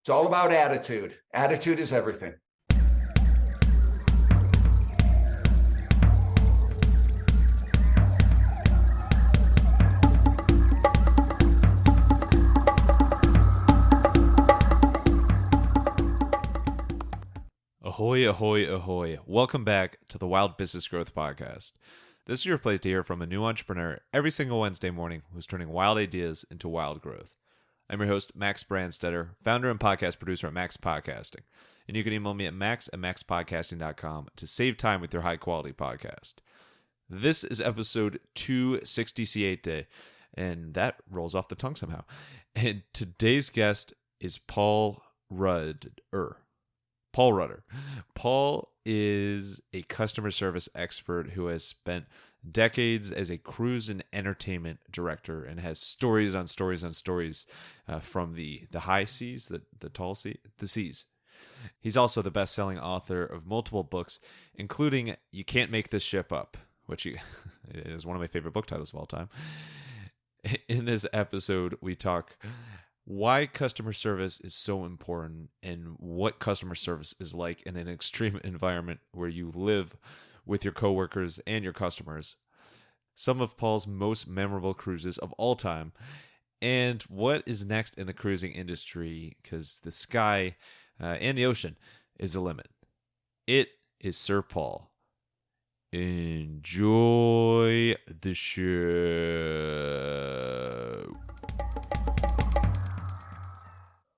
It's all about attitude. Attitude is everything. Ahoy, ahoy, ahoy. Welcome back to the Wild Business Growth Podcast. This is your place to hear from a new entrepreneur every single Wednesday morning who's turning wild ideas into wild growth. I'm your host, Max Brandstetter, founder and podcast producer at Max Podcasting. And you can email me at max@maxpodcasting.com to save time with your high-quality podcast. This is episode 268, and that rolls off the tongue somehow. And today's guest is Paul Rutter. Paul is a customer service expert who has spent decades as a cruise and entertainment director and has stories on stories on stories from the high seas, the tall sea, the seas. He's also the best-selling author of multiple books, including You Can't Make This Ship Up, which is one of my favorite book titles of all time. In this episode, we talk why customer service is so important and what customer service is like in an extreme environment where you live with your coworkers and your customers, some of Paul's most memorable cruises of all time, and what is next in the cruising industry, because the sky and the ocean is the limit. It is Sir Paul. Enjoy the show.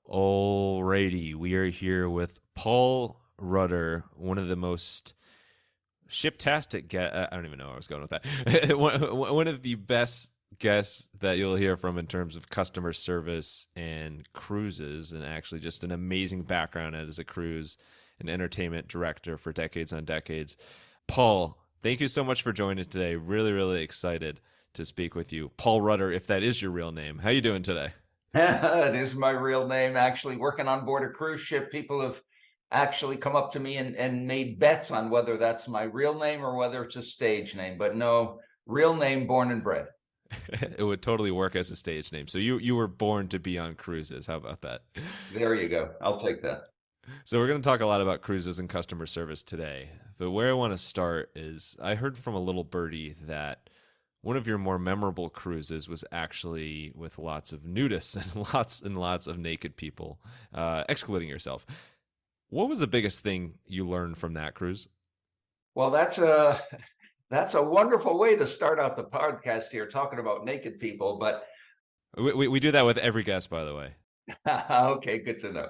Alrighty, we are here with Paul Rutter, one of the most shiptastic guests. I don't even know where I was going with that. one of the best guests that you'll hear from in terms of customer service and cruises, and actually just an amazing background as a cruise and entertainment director for decades on decades. Paul, thank you so much for joining today. Really, really excited to speak with you. Paul Rutter, if that is your real name. How you doing today? It is my real name. Actually, working on board a cruise ship, people have actually come up to me and made bets on whether that's my real name or whether it's a stage name. But no, real name, born and bred. It would totally work as a stage name. So you were born to be on cruises. How about that? There you go. I'll take that. So we're going to talk a lot about cruises and customer service today. But where I want to start is I heard from a little birdie that one of your more memorable cruises was actually with lots of nudists and lots of naked people, excluding yourself. What was the biggest thing you learned from that cruise? Well, that's a wonderful way to start out the podcast here, talking about naked people. But we do that with every guest, by the way. Okay, good to know.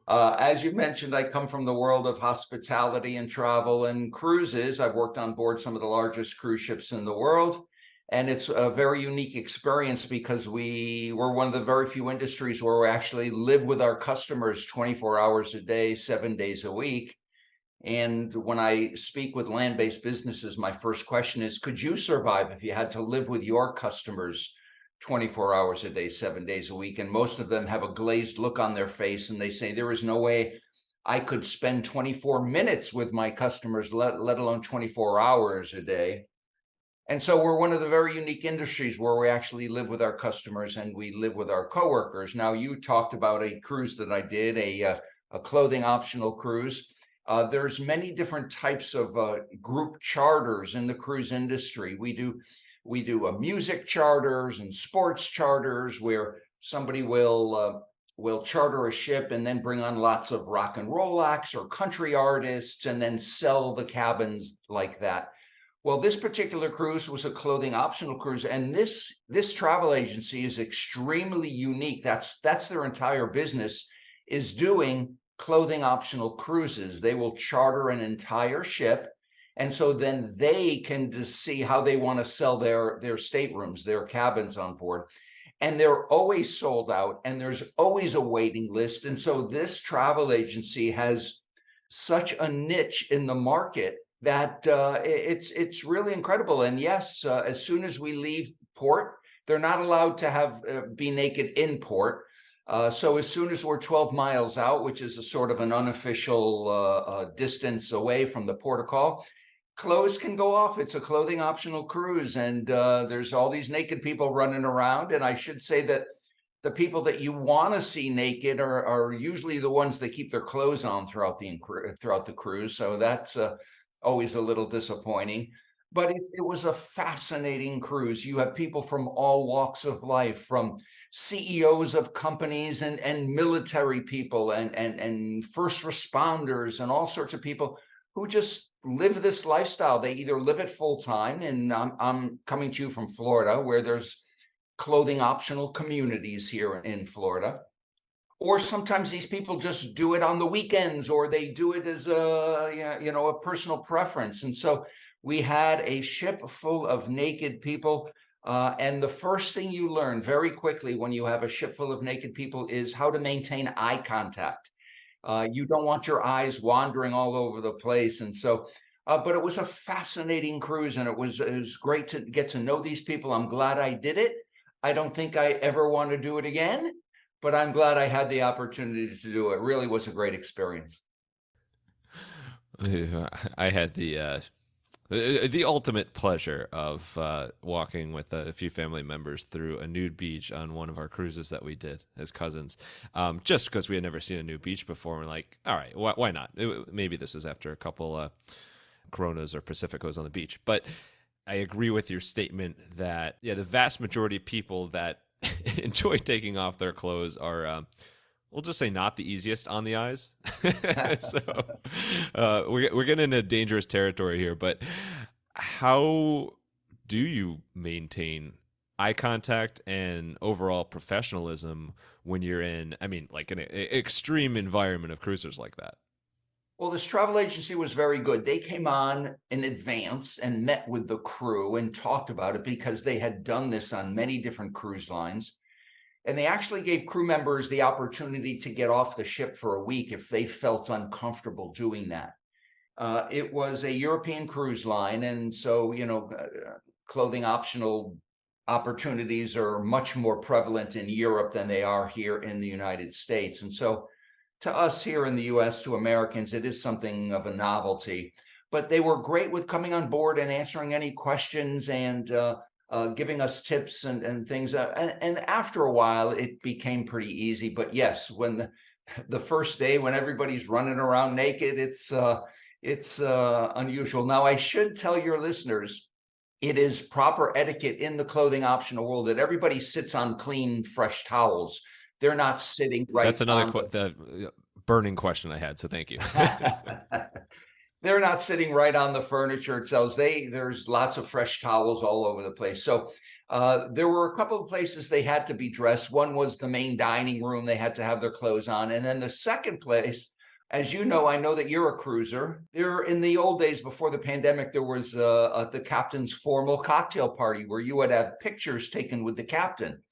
As you mentioned, I come from the world of hospitality and travel and cruises. I've worked on board some of the largest cruise ships in the world. And it's a very unique experience because we're one of the very few industries where we actually live with our customers 24 hours a day, 7 days a week. And when I speak with land-based businesses, my first question is, could you survive if you had to live with your customers 24 hours a day, 7 days a week? And most of them have a glazed look on their face, and they say, there is no way I could spend 24 minutes with my customers, let alone 24 hours a day. And so we're one of the very unique industries where we actually live with our customers and we live with our coworkers. Now, you talked about a cruise that I did, a clothing optional cruise. There's many different types of group charters in the cruise industry. We do music charters and sports charters where somebody will charter a ship and then bring on lots of rock and roll acts or country artists and then sell the cabins like that. Well, this particular cruise was a clothing optional cruise, and this travel agency is extremely unique. That's their entire business, is doing clothing optional cruises. They will charter an entire ship, and so then they can just see how they want to sell their staterooms, their cabins on board. And they're always sold out, and there's always a waiting list. And so this travel agency has such a niche in the market that it's really incredible. And yes, as soon as we leave port, they're not allowed to be naked in port. So as soon as we're 12 miles out, which is a sort of an unofficial distance away from the port of call, clothes can go off. It's a clothing optional cruise, and there's all these naked people running around. And I should say that the people that you want to see naked are usually the ones that keep their clothes on throughout the cruise. So that's always a little disappointing. But it was a fascinating cruise. You have people from all walks of life, from CEOs of companies and military people and first responders and all sorts of people who just live this lifestyle. They either live it full time, and I'm coming to you from Florida, where there's clothing optional communities here in Florida. Or sometimes these people just do it on the weekends, or they do it as a personal preference. And so we had a ship full of naked people. And the first thing you learn very quickly when you have a ship full of naked people is how to maintain eye contact. You don't want your eyes wandering all over the place. And so, but it was a fascinating cruise, and it was great to get to know these people. I'm glad I did it. I don't think I ever want to do it again, but I'm glad I had the opportunity to do it. It really was a great experience. I had the ultimate pleasure of walking with a few family members through a nude beach on one of our cruises that we did as cousins, just because we had never seen a nude beach before. We're like, all right, why not? Maybe this was after a couple Coronas or Pacificos on the beach. But I agree with your statement that, yeah, the vast majority of people that enjoy taking off their clothes are we'll just say not the easiest on the eyes. So we're getting into dangerous territory here, but how do you maintain eye contact and overall professionalism when you're in, I mean, like an extreme environment of cruisers like that? Well, this travel agency was very good. They came on in advance and met with the crew and talked about it because they had done this on many different cruise lines. And they actually gave crew members the opportunity to get off the ship for a week if they felt uncomfortable doing that. It was a European cruise line, and so, clothing optional opportunities are much more prevalent in Europe than they are here in the United States. And so to us here in the US, to Americans, it is something of a novelty. But they were great with coming on board and answering any questions and giving us tips and things. And after a while, it became pretty easy. But yes, when the first day when everybody's running around naked, it's unusual. Now, I should tell your listeners, it is proper etiquette in the clothing optional world that everybody sits on clean, fresh towels. They're not sitting right That's another on the burning question I had. So thank you. they're not sitting right on the furniture itself. There's lots of fresh towels all over the place. So there were a couple of places they had to be dressed. One was the main dining room. They had to have their clothes on. And then the second place, as you know, I know that you're a cruiser. There, in the old days before the pandemic, there was the captain's formal cocktail party where you would have pictures taken with the captain.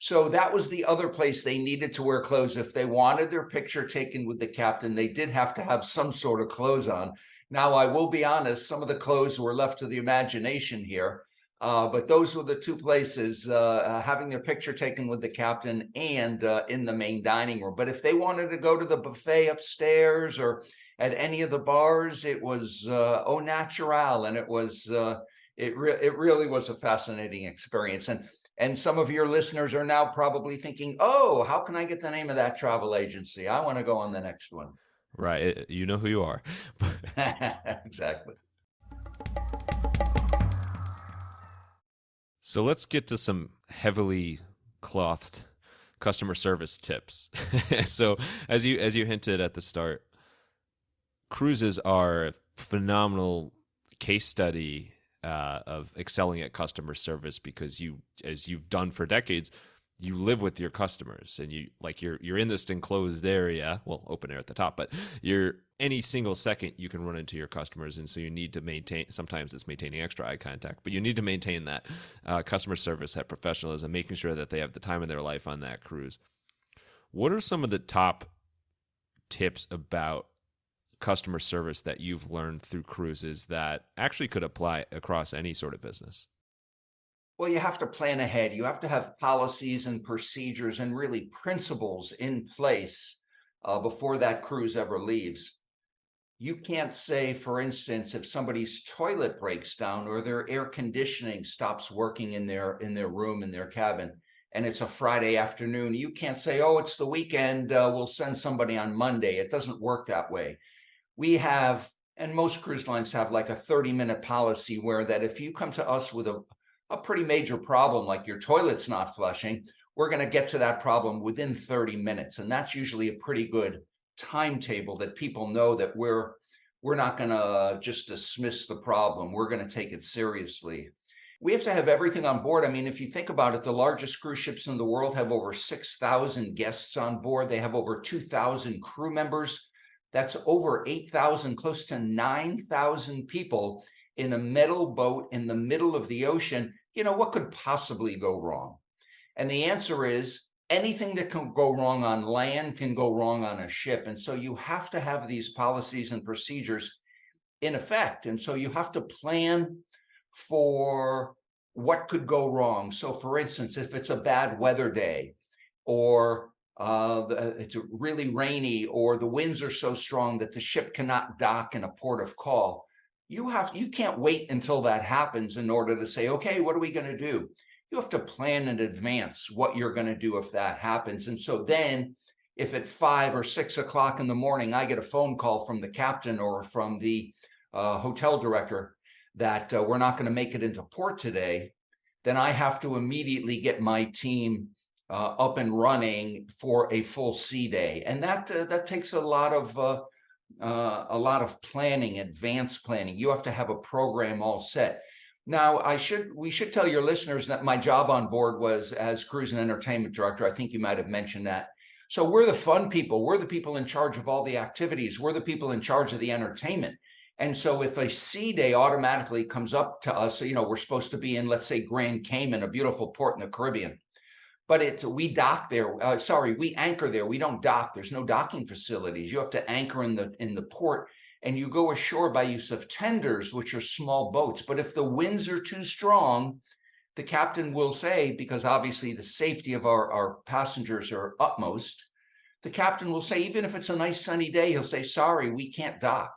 So that was the other place they needed to wear clothes. If they wanted their picture taken with the captain, they did have to have some sort of clothes on. Now, I will be honest, some of the clothes were left to the imagination here. But those were the two places, having their picture taken with the captain and in the main dining room. But if they wanted to go to the buffet upstairs or at any of the bars, it was au natural. And it really was a fascinating experience. And some of your listeners are now probably thinking, oh, how can I get the name of that travel agency? I want to go on the next one. Right. You know who you are. Exactly. So let's get to some heavily clothed customer service tips. So as you hinted at the start, cruises are a phenomenal case study of excelling at customer service because as you've done for decades, you live with your customers and you're in this enclosed area, well, open air at the top, but you're any single second you can run into your customers. And so you need to maintain, sometimes it's maintaining extra eye contact, but you need to maintain that customer service, that professionalism, making sure that they have the time of their life on that cruise. What are some of the top tips about customer service that you've learned through cruises that actually could apply across any sort of business? Well, you have to plan ahead. You have to have policies and procedures and really principles in place before that cruise ever leaves. You can't say, for instance, if somebody's toilet breaks down or their air conditioning stops working in their room, in their cabin, and it's a Friday afternoon, you can't say, oh, it's the weekend, we'll send somebody on Monday. It doesn't work that way. We have, and most cruise lines have, like a 30-minute policy where that if you come to us with a pretty major problem, like your toilet's not flushing, we're going to get to that problem within 30 minutes. And that's usually a pretty good timetable that people know that we're not going to just dismiss the problem. We're going to take it seriously. We have to have everything on board. I mean, if you think about it, the largest cruise ships in the world have over 6,000 guests on board. They have over 2,000 crew members. That's over 8,000, close to 9,000 people in a metal boat in the middle of the ocean. What could possibly go wrong? And the answer is anything that can go wrong on land can go wrong on a ship. And so you have to have these policies and procedures in effect. And so you have to plan for what could go wrong. So for instance, if it's a bad weather day, or it's really rainy, or the winds are so strong that the ship cannot dock in a port of call, you can't wait until that happens in order to say, okay, what are we going to do? You have to plan in advance what you're going to do if that happens. And so then if at 5 or 6 o'clock in the morning, I get a phone call from the captain or from the hotel director that we're not going to make it into port today, then I have to immediately get my team up and running for a full sea day. And that takes a lot of planning, advanced planning. You have to have a program all set. Now, we should tell your listeners that my job on board was as cruise and entertainment director. I think you might have mentioned that. So we're the fun people. We're the people in charge of all the activities. We're the people in charge of the entertainment. And so if a sea day automatically comes up to us, we're supposed to be in, let's say, Grand Cayman, a beautiful port in the Caribbean. But we dock there. We anchor there. We don't dock. There's no docking facilities. You have to anchor in the port, and you go ashore by use of tenders, which are small boats. But if the winds are too strong, the captain will say, because obviously the safety of our passengers are utmost, the captain will say, even if it's a nice sunny day, he'll say, sorry, we can't dock.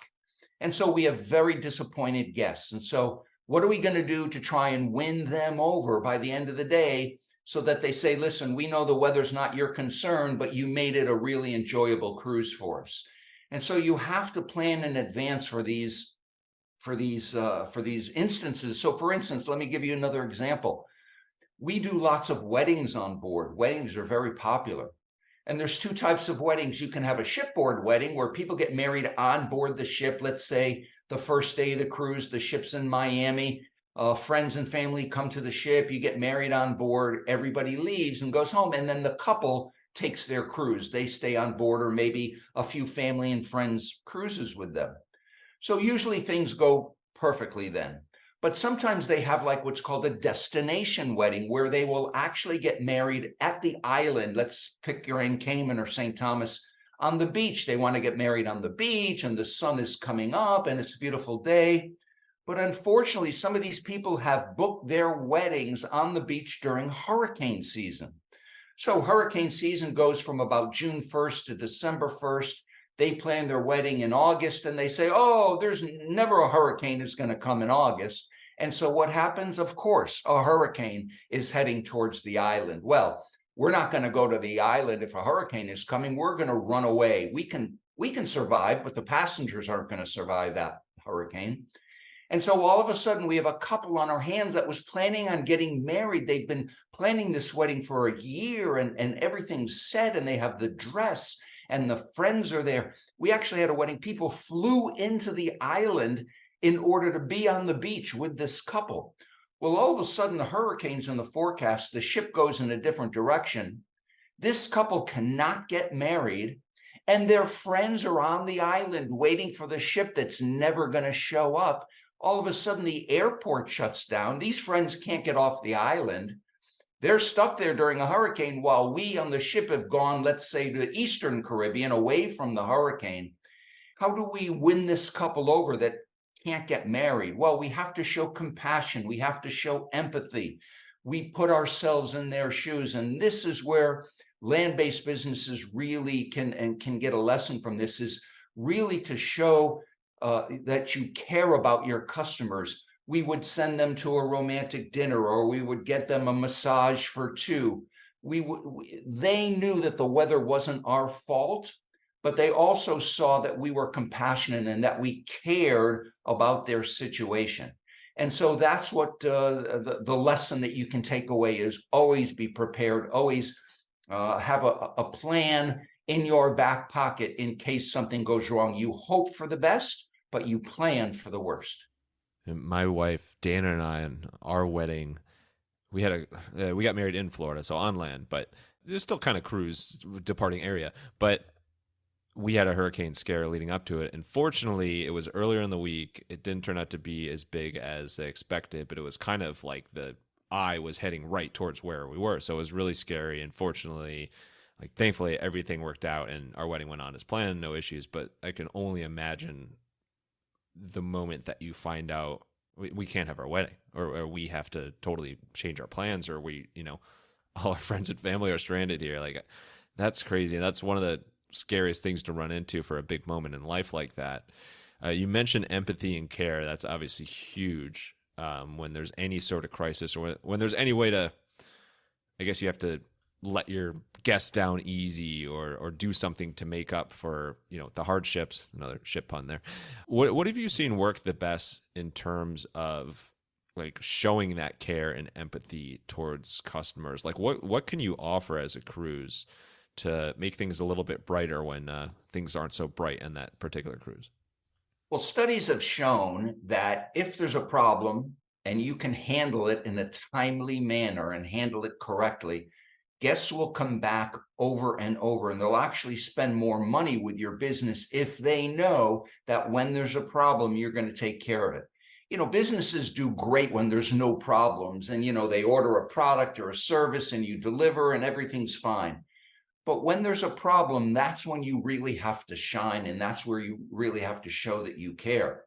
And so we have very disappointed guests. And so what are we going to do to try and win them over by the end of the day, so that they say, listen, we know the weather's not your concern, but you made it a really enjoyable cruise for us. And so you have to plan in advance for these instances. So for instance, let me give you another example. We do lots of weddings on board. Weddings are very popular. And there's two types of weddings. You can have a shipboard wedding where people get married on board the ship. Let's say the first day of the cruise, the ship's in Miami. Friends and family come to the ship. You get married on board. Everybody leaves and goes home. And then the couple takes their cruise. They stay on board, or maybe a few family and friends cruises with them. So usually things go perfectly then. But sometimes they have like what's called a destination wedding, where they will actually get married at the island. Let's pick Grand Cayman or St. Thomas. On the beach, they want to get married on the beach, and the sun is coming up and it's a beautiful day. But unfortunately, some of these people have booked their weddings on the beach during hurricane season. So hurricane season goes from about June 1st to December 1st. They plan their wedding in August, and they say, oh, there's never a hurricane that's going to come in August. And so what happens? Of course, a hurricane is heading towards the island. Well, we're not going to go to the island if a hurricane is coming. We're going to run away. We can survive, but the passengers aren't going to survive that hurricane. And so all of a sudden, we have a couple on our hands that was planning on getting married. They've been planning this wedding for a year, and everything's set, and they have the dress, and the friends are there. We actually had a wedding. People flew into the island in order to be on the beach with this couple. Well, all of a sudden, the hurricane's in the forecast. The ship goes in a different direction. This couple cannot get married, and their friends are on the island waiting for the ship that's never going to show up. All of a sudden, the airport shuts down. These friends can't get off the island. They're stuck there during a hurricane, while we on the ship have gone, let's say, to the Eastern Caribbean, away from the hurricane. How do we win this couple over that can't get married? Well, we have to show compassion. We have to show empathy. We put ourselves in their shoes. And this is where land-based businesses really can get a lesson from this, is really to show that you care about your customers. We would send them to a romantic dinner, or we would get them a massage for two. they knew that the weather wasn't our fault, but they also saw that we were compassionate and that we cared about their situation. And so that's what the lesson that you can take away is: always be prepared, always have a plan in your back pocket in case something goes wrong. You hope for the best, but you plan for the worst. And my wife Dana and I, on our wedding, we got married in Florida, so on land, but there's still kind of cruise departing area. But we had a hurricane scare leading up to it, and fortunately, it was earlier in the week. It didn't turn out to be as big as they expected, but it was kind of like the eye was heading right towards where we were, so it was really scary. And fortunately, like thankfully, everything worked out, and our wedding went on as planned, no issues. But I can only imagine the moment that you find out we can't have our wedding, or we have to totally change our plans, or all our friends and family are stranded here. Like, that's crazy. And that's one of the scariest things to run into for a big moment in life like that. You mentioned empathy and care. That's obviously huge when there's any sort of crisis, or when there's any way to, I guess you have to let your guests down easy, or do something to make up for the hardships. Another ship pun there. What have you seen work the best in terms of like showing that care and empathy towards customers? Like what can you offer as a cruise to make things a little bit brighter when things aren't so bright in that particular cruise? Well, studies have shown that if there's a problem and you can handle it in a timely manner and handle it correctly, guests will come back over and over, and they'll actually spend more money with your business if they know that when there's a problem, you're going to take care of it. Businesses do great when there's no problems, and they order a product or a service and you deliver and everything's fine. But when there's a problem, that's when you really have to shine, and that's where you really have to show that you care.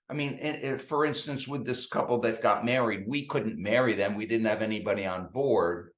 I mean, for instance, with this couple that got married, we couldn't marry them. We didn't have anybody on board.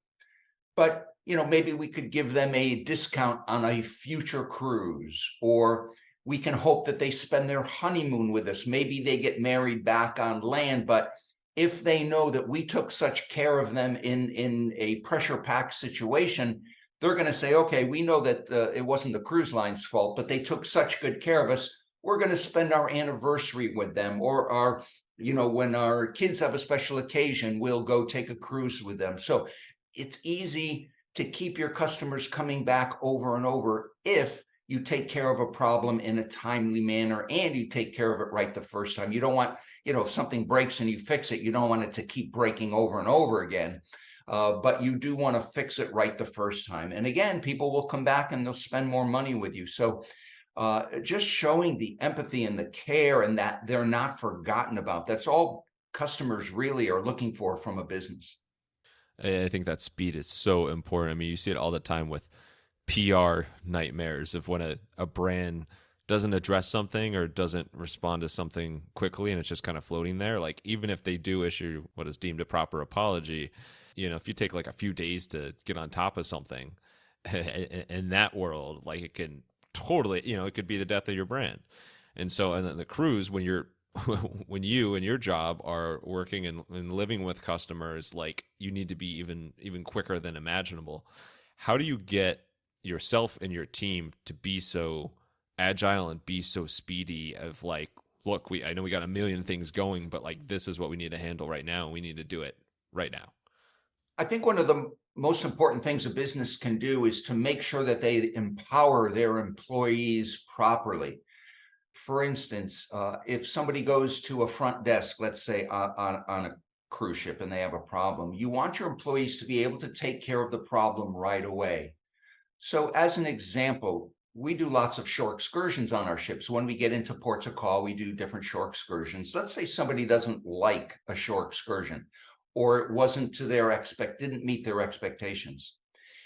But, maybe we could give them a discount on a future cruise, or we can hope that they spend their honeymoon with us. Maybe they get married back on land, but if they know that we took such care of them in a pressure-packed situation, they're going to say, okay, we know that it wasn't the cruise line's fault, but they took such good care of us. We're going to spend our anniversary with them, or when our kids have a special occasion, we'll go take a cruise with them. So it's easy to keep your customers coming back over and over if you take care of a problem in a timely manner and you take care of it right the first time. You don't want, if something breaks and you fix it, you don't want it to keep breaking over and over again. But you do want to fix it right the first time. And again, people will come back and they'll spend more money with you. So just showing the empathy and the care, and that they're not forgotten about. That's all customers really are looking for from a business. I think that speed is so important. I mean, you see it all the time with PR nightmares of when a brand doesn't address something or doesn't respond to something quickly, and it's just kind of floating there. Like, even if they do issue what is deemed a proper apology, if you take like a few days to get on top of something in that world, like, it can totally, it could be the death of your brand. And so, and then the cruise, when when you and your job are working and living with customers, like, you need to be even quicker than imaginable. How do you get yourself and your team to be so agile and be so speedy of like, look, I know we got a million things going, but like, this is what we need to handle right now, and we need to do it right now? I think one of the most important things a business can do is to make sure that they empower their employees properly. For instance, if somebody goes to a front desk, let's say on a cruise ship, and they have a problem, you want your employees to be able to take care of the problem right away. So as an example, we do lots of shore excursions on our ships. When we get into ports of call, we do different shore excursions. Let's say somebody doesn't like a shore excursion, or it wasn't to didn't meet their expectations.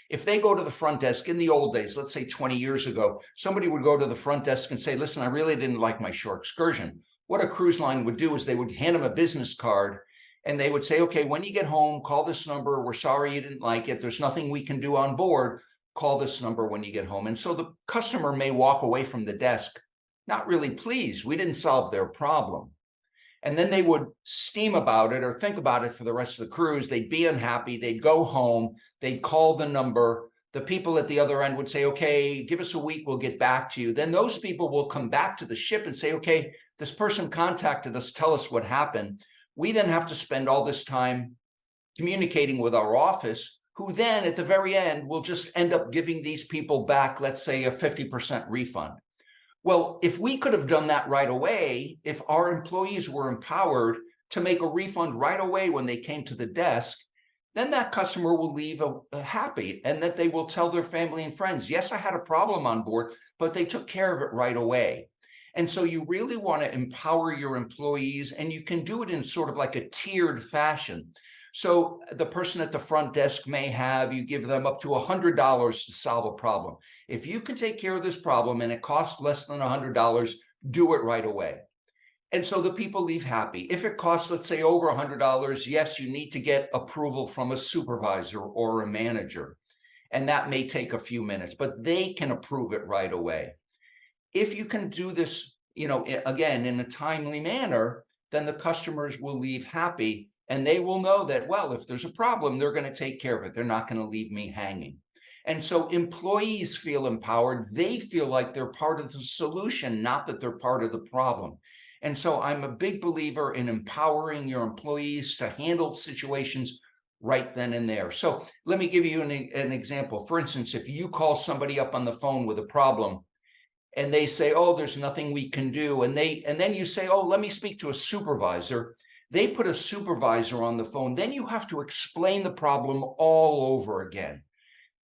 If they go to the front desk in the old days, let's say 20 years ago, somebody would go to the front desk and say, listen, I really didn't like my shore excursion. What a cruise line would do is they would hand them a business card, and they would say, okay, when you get home, call this number. We're sorry you didn't like it. There's nothing we can do on board. Call this number when you get home. And so the customer may walk away from the desk not really pleased. We didn't solve their problem. And then they would steam about it or think about it for the rest of the cruise. They'd be unhappy. They'd go home. They'd call the number. The people at the other end would say, okay, give us a week. We'll get back to you. Then those people will come back to the ship and say, okay, this person contacted us. Tell us what happened. We then have to spend all this time communicating with our office, who then at the very end will just end up giving these people back, let's say, a 50% refund. Well, if we could have done that right away, if our employees were empowered to make a refund right away when they came to the desk, then that customer will leave happy, and that they will tell their family and friends, yes, I had a problem on board, but they took care of it right away. And so you really want to empower your employees, and you can do it in sort of like a tiered fashion. So the person at the front desk may have, you give them up to $100 to solve a problem. If you can take care of this problem and it costs less than $100, do it right away. And so the people leave happy. If it costs, let's say, over $100, yes, you need to get approval from a supervisor or a manager. And that may take a few minutes, but they can approve it right away. If you can do this, again, in a timely manner, then the customers will leave happy, and they will know that, well, if there's a problem, they're going to take care of it. They're not going to leave me hanging. And so employees feel empowered. They feel like they're part of the solution, not that they're part of the problem. And so I'm a big believer in empowering your employees to handle situations right then and there. So let me give you an example. For instance, if you call somebody up on the phone with a problem and they say, oh, there's nothing we can do, and then you say, oh, let me speak to a supervisor. They put a supervisor on the phone. Then you have to explain the problem all over again.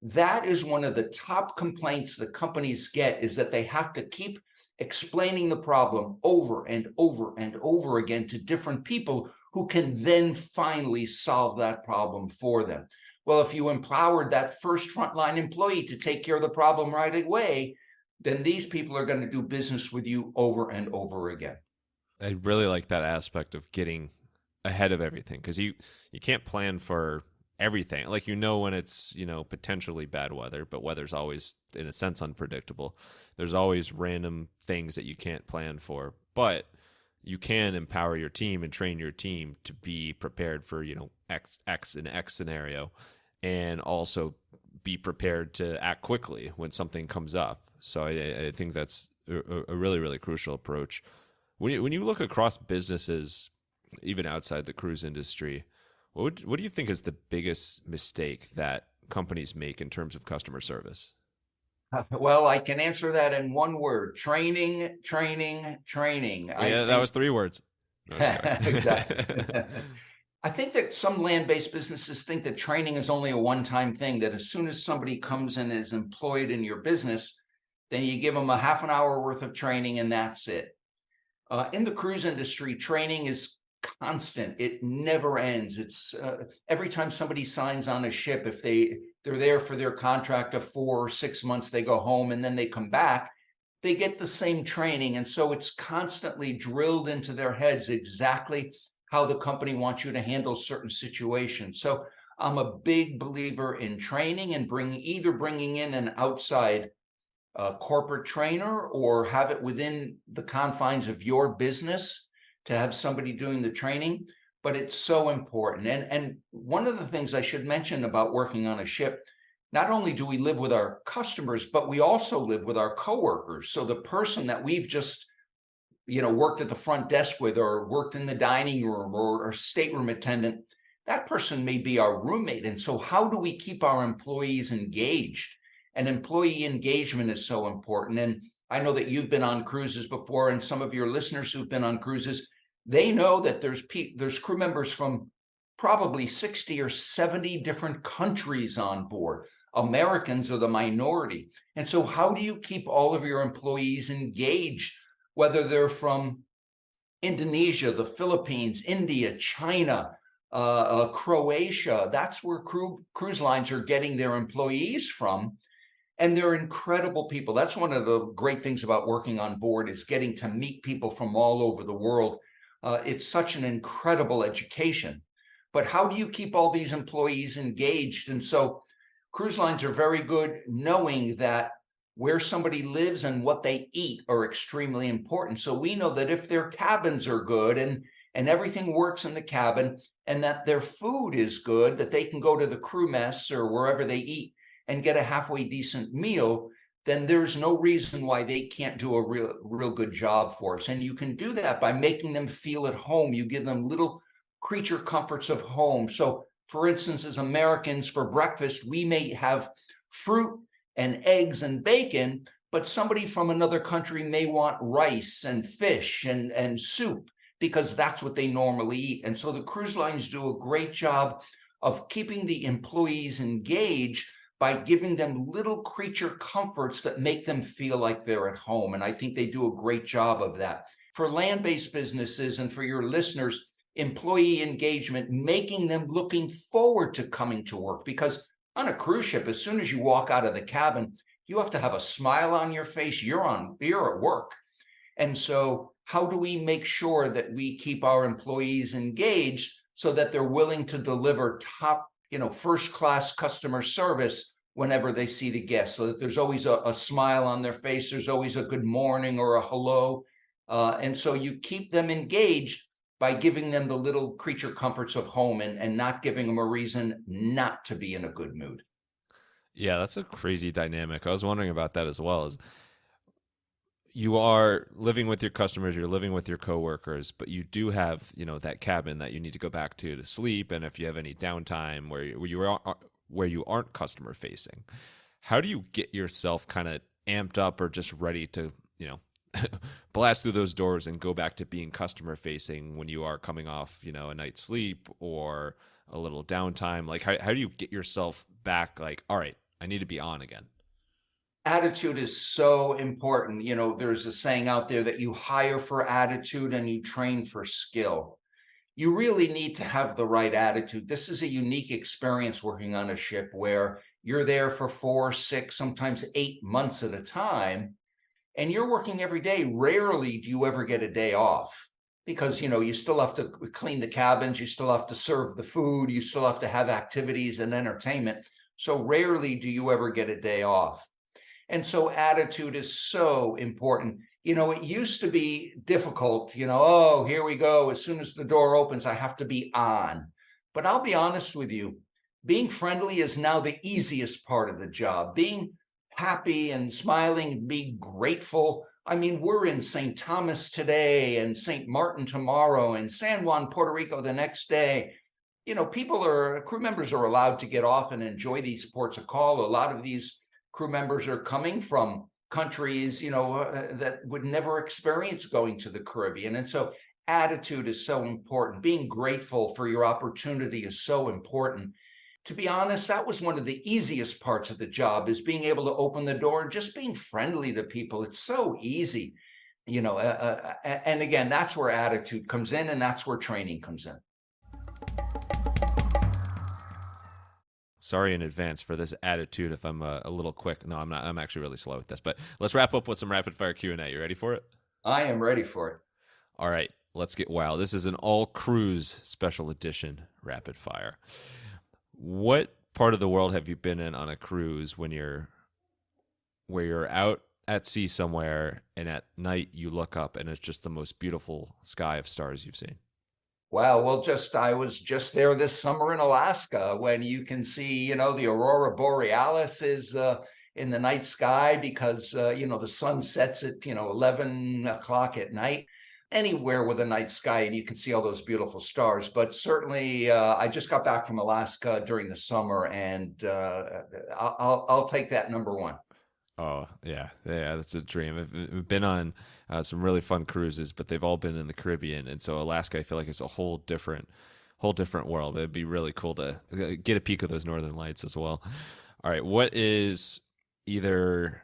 That is one of the top complaints the companies get, is that they have to keep explaining the problem over and over and over again to different people who can then finally solve that problem for them. Well, if you empowered that first frontline employee to take care of the problem right away, then these people are going to do business with you over and over again. I really like that aspect of getting ahead of everything, because you can't plan for everything. Like, when it's, potentially bad weather, but weather's always, in a sense, unpredictable. There's always random things that you can't plan for, but you can empower your team and train your team to be prepared for, X and X scenario, and also be prepared to act quickly when something comes up. So I think that's a really, really crucial approach. When you look across businesses, even outside the cruise industry, what do you think is the biggest mistake that companies make in terms of customer service? Well, I can answer that in one word: training, training, training. Yeah, that was 3 words. No, Exactly. I think that some land-based businesses think that training is only a one-time thing, that as soon as somebody comes and is employed in your business, then you give them a half an hour worth of training and that's it. In the cruise industry, training is constant. It never ends. It's every time somebody signs on a ship, if they're there for their contract of 4 or 6 months, they go home and then they come back, they get the same training. And so it's constantly drilled into their heads exactly how the company wants you to handle certain situations. So I'm a big believer in training, and either bringing in an outside corporate trainer, or have it within the confines of your business to have somebody doing the training. But it's so important. And one of the things I should mention about working on a ship, not only do we live with our customers, but we also live with our coworkers. So the person that we've just worked at the front desk with, or worked in the dining room, or stateroom attendant, that person may be our roommate. And so how do we keep our employees engaged? And employee engagement is so important. And I know that you've been on cruises before, and some of your listeners who've been on cruises, they know that there's crew members from probably 60 or 70 different countries on board. Americans are the minority. And so how do you keep all of your employees engaged, whether they're from Indonesia, the Philippines, India, China, Croatia? That's where cruise lines are getting their employees from. And they're incredible people. That's one of the great things about working on board, is getting to meet people from all over the world. It's such an incredible education. But how do you keep all these employees engaged? And so cruise lines are very good knowing that where somebody lives and what they eat are extremely important. So we know that if their cabins are good, and and everything works in the cabin, and that their food is good, that they can go to the crew mess or wherever they eat and get a halfway decent meal, then there's no reason why they can't do a real good job for us. And you can do that by making them feel at home. You give them little creature comforts of home. So for instance, as Americans, for breakfast, we may have fruit and eggs and bacon, but somebody from another country may want rice and fish and soup because that's what they normally eat. And so the cruise lines do a great job of keeping the employees engaged by giving them little creature comforts that make them feel like they're at home. And I think they do a great job of that. For land-based businesses and for your listeners, employee engagement, making them looking forward to coming to work, because on a cruise ship, as soon as you walk out of the cabin, you have to have a smile on your face. You're at work. And so how do we make sure that we keep our employees engaged so that they're willing to deliver top, first class customer service whenever they see the guests, so that there's always a smile on their face, there's always a good morning or a hello. And so you keep them engaged by giving them the little creature comforts of home and not giving them a reason not to be in a good mood. Yeah, that's a crazy dynamic. I was wondering about that as well. As you are living with your customers, you're living with your coworkers, but you do have, that cabin that you need to go back to sleep. And if you have any downtime where you aren't customer facing, how do you get yourself kind of amped up or just ready to, blast through those doors and go back to being customer facing when you are coming off, a night's sleep or a little downtime? Like, how do you get yourself back? Like, all right, I need to be on again. Attitude is so important. There's a saying out there that you hire for attitude and you train for skill. You really need to have the right attitude. This is a unique experience working on a ship where you're there for 4, 6, sometimes 8 months at a time, and you're working every day. Rarely do you ever get a day off because, you still have to clean the cabins, you still have to serve the food, you still have to have activities and entertainment. So rarely do you ever get a day off. And so attitude is so important. It used to be difficult, oh, here we go. As soon as the door opens, I have to be on. But I'll be honest with you, being friendly is now the easiest part of the job. Being happy and smiling, being grateful. I mean, we're in St. Thomas today and St. Martin tomorrow and San Juan, Puerto Rico the next day. Crew members are allowed to get off and enjoy these ports of call. A lot of these crew members are coming from countries, that would never experience going to the Caribbean. And so attitude is so important. Being grateful for your opportunity is so important. To be honest, that was one of the easiest parts of the job, is being able to open the door and just being friendly to people. It's so easy, and again, that's where attitude comes in, and that's where training comes in. Sorry in advance for this attitude if I'm a little quick. No, I'm not. I'm actually really slow with this. But let's wrap up with some rapid fire Q&A. You ready for it? I am ready for it. All right, let's get wild. This is an all cruise special edition rapid fire. What part of the world have you been in on a cruise where you're out at sea somewhere and at night you look up and it's just the most beautiful sky of stars you've seen? Wow. Well, I was just there this summer in Alaska when you can see, the aurora borealis is in the night sky because, the sun sets at, 11 o'clock at night. Anywhere with a night sky and you can see all those beautiful stars. But certainly, I just got back from Alaska during the summer, and I'll take that number one. Oh yeah, that's a dream. I've been on some really fun cruises, but they've all been in the Caribbean, and so Alaska, I feel like it's a whole different world. It'd be really cool to get a peek of those northern lights as well. All right, what is either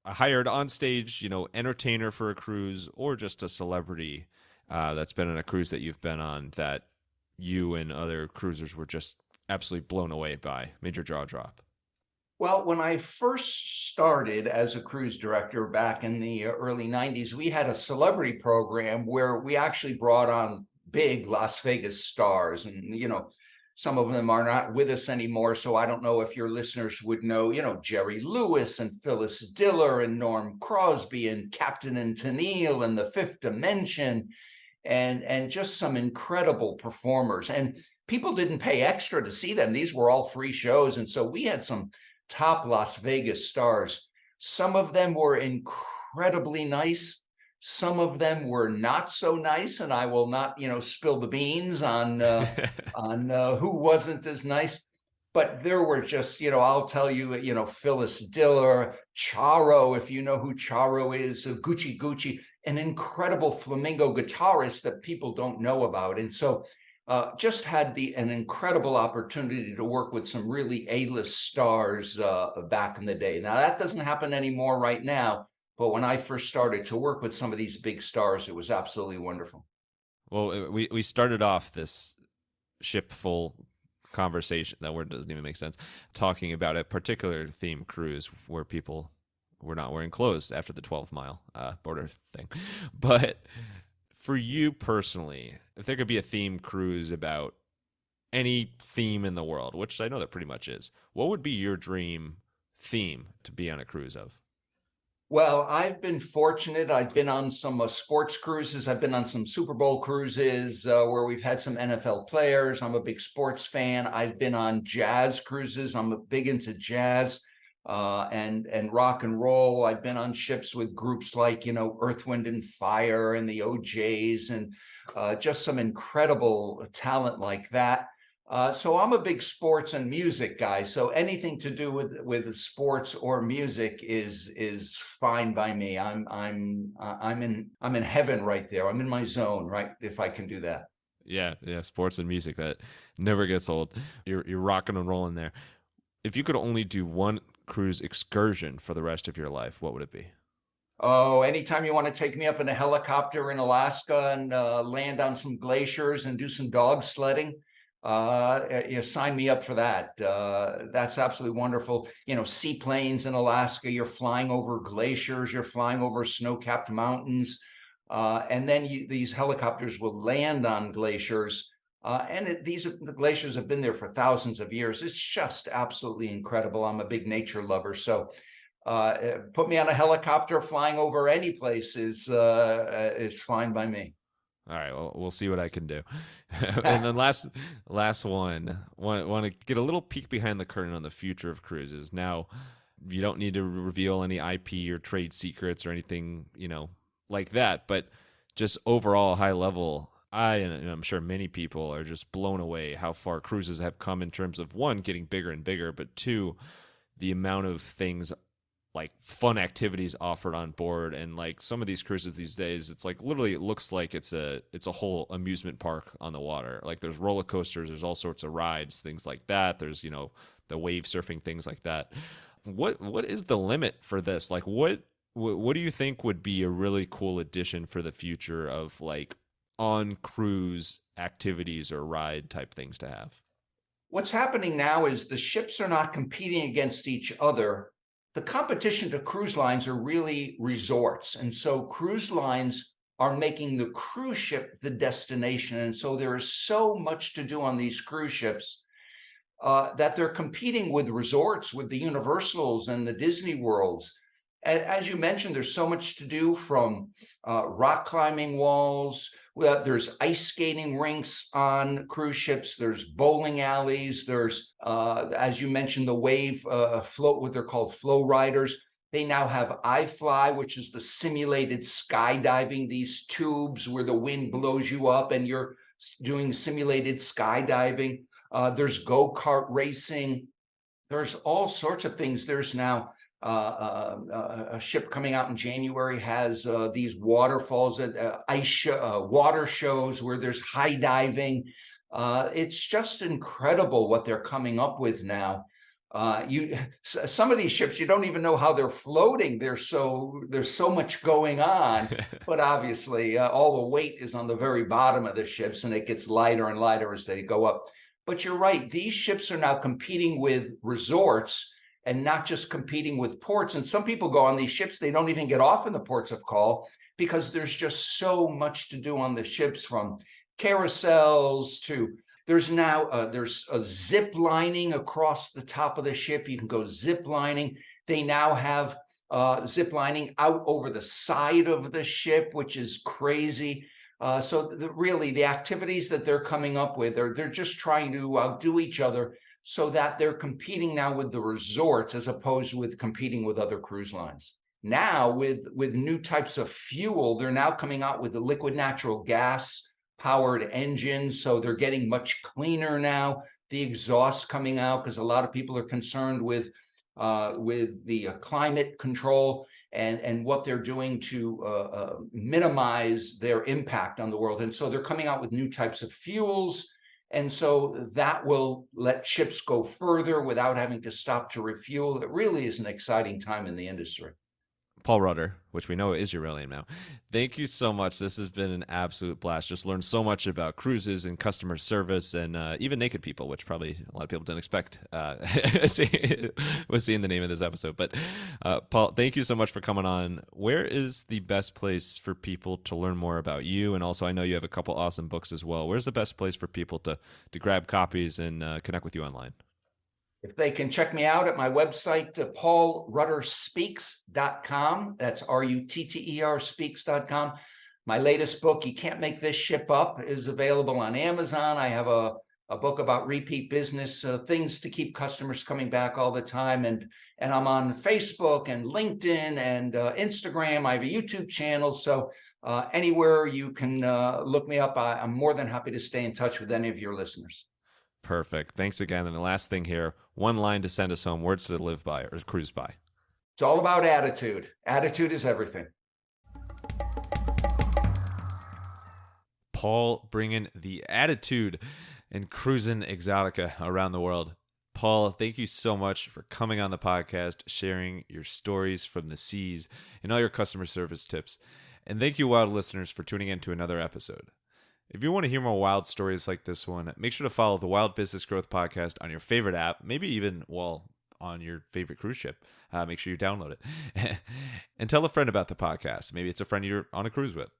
a hired on-stage, entertainer for a cruise, or just a celebrity that's been on a cruise that you've been on that you and other cruisers were just absolutely blown away by, made your jaw drop? Well, when I first started as a cruise director back in the early 90s, we had a celebrity program where we actually brought on big Las Vegas stars. And, some of them are not with us anymore. So I don't know if your listeners would know, Jerry Lewis and Phyllis Diller and Norm Crosby and Captain and Tennille and The Fifth Dimension. and just some incredible performers. And people didn't pay extra to see them. These were all free shows. And so we had some top Las Vegas stars. Some of them were incredibly nice. Some of them were not so nice, and I will not, spill the beans on who wasn't as nice. But there were just, I'll tell you, Phyllis Diller, Charo, if you know who Charo is, Gucci Gucci, an incredible flamenco guitarist that people don't know about. And so just had an incredible opportunity to work with some really A-list stars back in the day. Now, that doesn't happen anymore right now, but when I first started to work with some of these big stars, it was absolutely wonderful. Well, we started off this ship full conversation, that word doesn't even make sense, talking about a particular theme cruise where people were not wearing clothes after the 12-mile border thing. But for you personally, if there could be a theme cruise about any theme in the world, which I know that pretty much is, what would be your dream theme to be on a cruise of? Well, I've been fortunate. I've been on some sports cruises. I've been on some Super Bowl cruises where we've had some NFL players. I'm a big sports fan. I've been on jazz cruises. I'm big into jazz and rock and roll. I've been on ships with groups like, Earth, Wind and Fire and the OJs and just some incredible talent like that. So I'm a big sports and music guy. So anything to do with sports or music is fine by me. I'm in heaven right there. I'm in my zone, right? If I can do that. Yeah, sports and music, that never gets old. You're rocking and rolling there. If you could only do one cruise excursion for the rest of your life, what would it be? Oh, anytime you want to take me up in a helicopter in Alaska and land on some glaciers and do some dog sledding, you sign me up for that. That's absolutely wonderful. Seaplanes in Alaska, you're flying over glaciers, you're flying over snow-capped mountains, and then these helicopters will land on glaciers. The glaciers have been there for thousands of years. It's just absolutely incredible. I'm a big nature lover, so put me on a helicopter flying over any place is fine by me. All right, well, we'll see what I can do. And then last one, want to get a little peek behind the curtain on the future of cruises. Now, you don't need to reveal any IP or trade secrets or anything, like that, but just overall high level, and I'm sure many people are just blown away how far cruises have come in terms of, one, getting bigger and bigger, but two, the amount of things like fun activities offered on board. And like some of these cruises these days, it's like literally it looks like it's a whole amusement park on the water. Like there's roller coasters, there's all sorts of rides, things like that. There's the wave surfing, things like that. What is the limit for this? Like what do you think would be a really cool addition for the future of like on cruise activities or ride type things to have? What's happening now is the ships are not competing against each other. The competition to cruise lines are really resorts. And so cruise lines are making the cruise ship the destination. And so there is so much to do on these cruise ships that they're competing with resorts, with the Universals and the Disney Worlds. And as you mentioned, there's so much to do, from rock climbing walls. There's ice skating rinks on cruise ships. There's bowling alleys. There's, as you mentioned, the wave float, what they're called flow riders. They now have iFly, which is the simulated skydiving, these tubes where the wind blows you up and you're doing simulated skydiving. There's go-kart racing. There's all sorts of things. There's now a ship coming out in January has these waterfalls, water shows where there's high diving. It's just incredible what they're coming up with now. Some of these ships, you don't even know how they're floating. There's so much going on, but obviously all the weight is on the very bottom of the ships, and it gets lighter and lighter as they go up. But you're right, these ships are now competing with resorts and not just competing with ports. And some people go on these ships, they don't even get off in the ports of call because there's just so much to do on the ships, from carousels to there's a zip lining across the top of the ship. You can go zip lining. They now have zip lining out over the side of the ship, which is crazy. Really, the activities that they're coming up with, they're just trying to outdo each other so that they're competing now with the resorts as opposed with competing with other cruise lines. Now, with new types of fuel, they're now coming out with the liquid natural gas powered engines, so they're getting much cleaner now. The exhaust coming out, because a lot of people are concerned with the climate control and what they're doing to minimize their impact on the world. And so they're coming out with new types of fuels. And so that will let ships go further without having to stop to refuel. It really is an exciting time in the industry. Paul Rutter, which we know is your real name now. Thank you so much. This has been an absolute blast. Just learned so much about cruises and customer service and even naked people, which probably a lot of people didn't expect was seeing the name of this episode. But Paul, thank you so much for coming on. Where is the best place for people to learn more about you? And also, I know you have a couple awesome books as well. Where's the best place for people to grab copies and connect with you online? If they can check me out at my website, paulrutterspeaks.com. That's RUTTER speaks.com. My latest book, You Can't Make This Ship Up, is available on Amazon. I have a book about repeat business, things to keep customers coming back all the time. And I'm on Facebook and LinkedIn and Instagram. I have a YouTube channel. So anywhere you can look me up, I'm more than happy to stay in touch with any of your listeners. Perfect. Thanks again. And the last thing here, one line to send us home, words to live by or cruise by. It's all about attitude. Attitude is everything. Paul bringing the attitude and cruising exotica around the world. Paul, thank you so much for coming on the podcast, sharing your stories from the seas and all your customer service tips. And thank you, wild listeners, for tuning in to another episode. If you want to hear more wild stories like this one, make sure to follow the Wild Business Growth Podcast on your favorite app, maybe even, on your favorite cruise ship. Make sure you download it. And tell a friend about the podcast. Maybe it's a friend you're on a cruise with.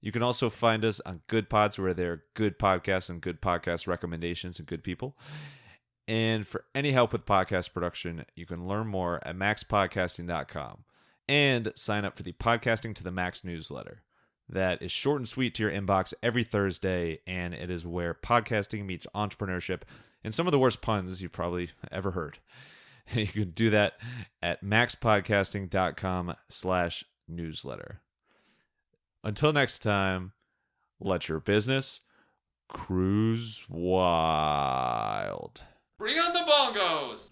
You can also find us on Good Pods, where there are good podcasts and good podcast recommendations and good people. And for any help with podcast production, you can learn more at maxpodcasting.com and sign up for the Podcasting to the Max newsletter. That is short and sweet to your inbox every Thursday, and it is where podcasting meets entrepreneurship and some of the worst puns you've probably ever heard. You can do that at maxpodcasting.com/newsletter. Until next time, let your business cruise wild. Bring on the bongos!